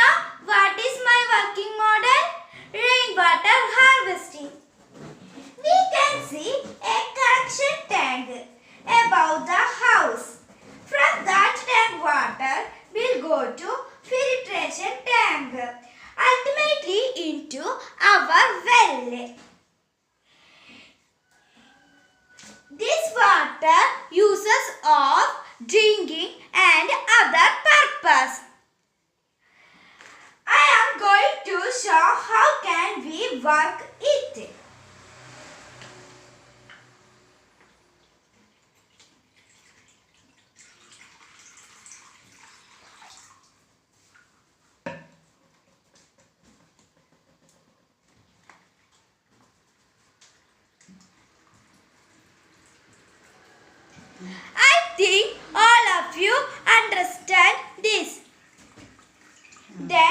know what is my working model? Rainwater harvesting. We can see a collection tank above the house. From that tank water will go to filtration tank, ultimately into our well. This water uses of drinking and other purpose. I am going to show how can we work it. I think all of you understand this. Then